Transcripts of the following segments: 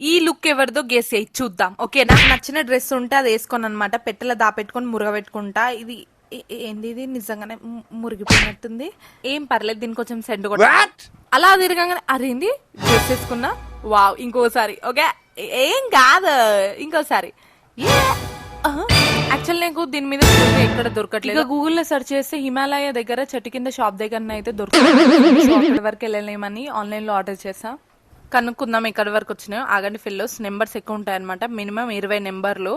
ఈ లుక్ ఎవరిదో గెస్ చేయి చూద్దాం. ఓకే, నాకు నచ్చిన డ్రెస్ ఉంటే అది వేసుకోను అనమాట. పెట్టెల దాపెట్టుకొని మురగబెట్టుకుంటా. ఇది ఏంది, ఇది నిజంగానే మురిగిపోయినట్టుంది. ఏం పర్లేదు, దీనికి కొంచెం సెండ్ కూడా అలా తిరగంగానే అరేంది డ్రెస్ వేసుకున్నా. వావ్, ఇంకోసారి. ఓకే, ఏం కాదు, ఇంకోసారి. యాక్చువల్ నాకు దీని మీద ఎక్కడ దొరకట్లేదు. గూగుల్లో సెర్చ్ చేస్తే హిమాలయ దగ్గర చెట్టు కింద షాప్ దగ్గర అయితే దొరకలేదు. వరకు వెళ్ళలేమని ఆన్లైన్ లో ఆర్డర్ చేసా. కనుక్కుందాం ఎక్కడి వరకు వచ్చినాయో. ఆగండి ఫిల్లోస్, నెంబర్స్ ఎక్కువ ఉంటాయి అనమాట. మినిమం 20 నెంబర్లు.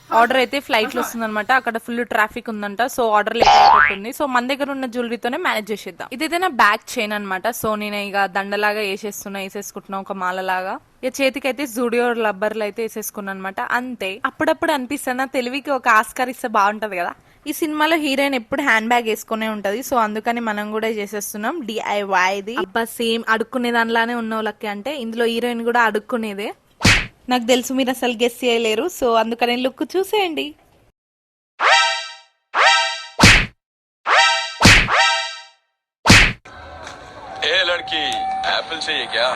ఆర్డర్ అయితే ఫ్లైట్ లో వస్తుంది అనమాట. అక్కడ ఫుల్ ట్రాఫిక్ ఉందంట. సో ఆర్డర్ లేట్ అయిపోతుంది. సో మన దగ్గర ఉన్న జ్యువెలరీతోనే మేనేజ్ చేసేద్దాం. ఇదైతే నా బ్యాక్ చైన్ అనమాట. సో నేను ఇక దండలాగా వేసేసుకుంటున్నా ఒక మాలలాగా. ఇక చేతికి అయితే జూడియో రబ్బర్లు అయితే వేసేసుకున్నా అనమాట. అంతే. అప్పుడప్పుడు అనిపిస్తుంది నా తెలివికి ఒక ఆస్కార్ ఇస్తే బాగుంటది కదా. ఈ సినిమాలో హీరోయిన్ ఎప్పుడు హ్యాండ్ బ్యాగ్ వేసుకునే ఉంటది. సో అందుకని మనం కూడా చేసేస్తున్నాం DIY. ఇది అబ్బా సేమ్ అడుక్కునే దానిలానే ఉన్న వాళ్ళకి. అంటే ఇందులో హీరోయిన్ కూడా అడుక్కునేదే. నాకు తెలుసు మీరు అసలు గెస్ చేయలేరు. సో అందుకని లుక్ చూసేయండి. ఏ లడ్కి యాపిల్ चाहिए क्या?